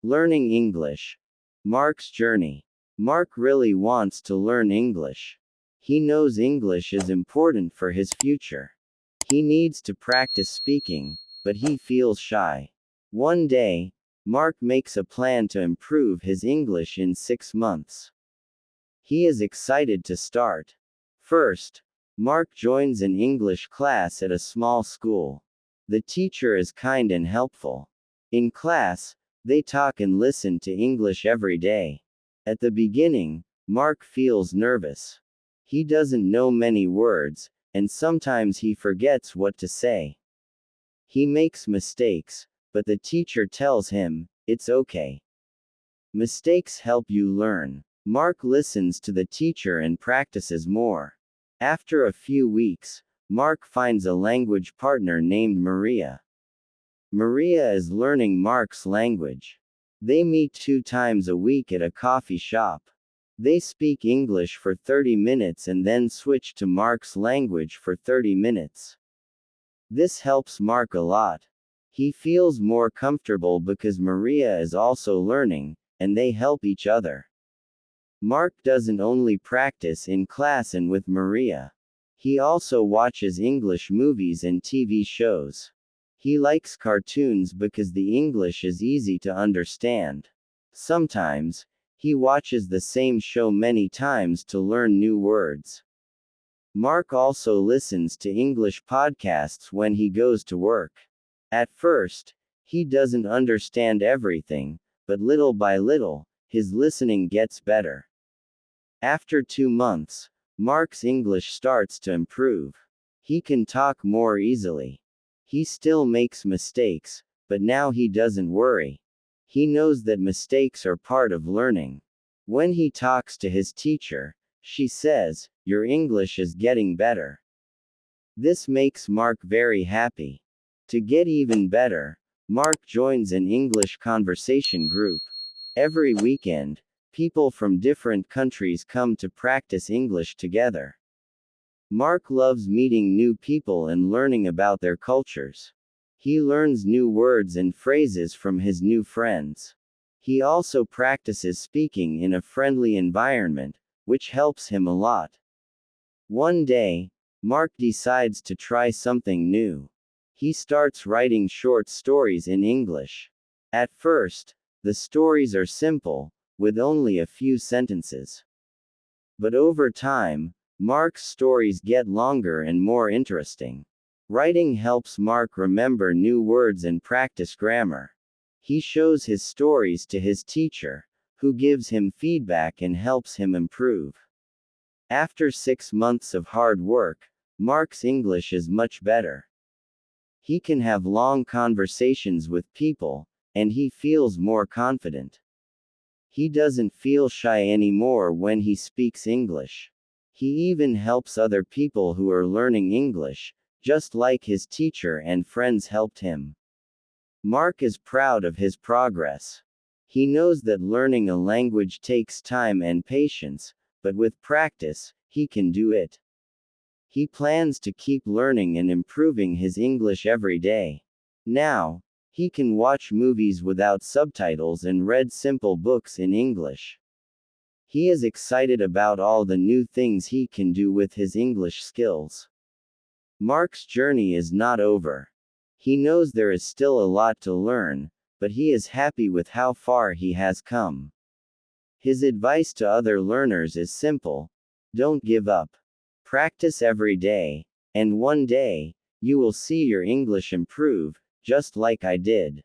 Learning English. Mark's journey. Mark really wants to learn English. He knows English is important for his future. He needs to practice speaking, but he feels shy. One day, Mark makes a plan to improve his English in 6 months. He is excited to start. First, Mark joins an English class at a small school. The teacher is kind and helpful. In class, they talk and listen to English every day. At the beginning, Mark feels nervous. He doesn't know many words, and sometimes he forgets what to say. He makes mistakes, but the teacher tells him, it's okay. Mistakes help you learn. Mark listens to the teacher and practices more. After a few weeks, Mark finds a language partner named Maria. Maria is learning Mark's language. They meet 2 times a week at a coffee shop. They speak English for 30 minutes and then switch to Mark's language for 30 minutes. This helps Mark a lot. He feels more comfortable because Maria is also learning, and they help each other. Mark doesn't only practice in class and with Maria. He also watches English movies and TV shows. He likes cartoons because the English is easy to understand. Sometimes, he watches the same show many times to learn new words. Mark also listens to English podcasts when he goes to work. At first, he doesn't understand everything, but little by little, his listening gets better. After 2 months, Mark's English starts to improve. He can talk more easily. He still makes mistakes, but now he doesn't worry. He knows that mistakes are part of learning. When he talks to his teacher, she says, "Your English is getting better." This makes Mark very happy. To get even better, Mark joins an English conversation group. Every weekend, people from different countries come to practice English together. Mark loves meeting new people and learning about their cultures. He learns new words and phrases from his new friends. He also practices speaking in a friendly environment, which helps him a lot. One day, Mark decides to try something new. He starts writing short stories in English. At first, the stories are simple, with only a few sentences. But over time, Mark's stories get longer and more interesting. Writing helps Mark remember new words and practice grammar. He shows his stories to his teacher, who gives him feedback and helps him improve. After 6 months of hard work, Mark's English is much better. He can have long conversations with people, and he feels more confident. He doesn't feel shy anymore when he speaks English. He even helps other people who are learning English, just like his teacher and friends helped him. Mark is proud of his progress. He knows that learning a language takes time and patience, but with practice, he can do it. He plans to keep learning and improving his English every day. Now, he can watch movies without subtitles and read simple books in English. He is excited about all the new things he can do with his English skills. Mark's journey is not over. He knows there is still a lot to learn, but he is happy with how far he has come. His advice to other learners is simple: don't give up. Practice every day, and one day, you will see your English improve, just like I did.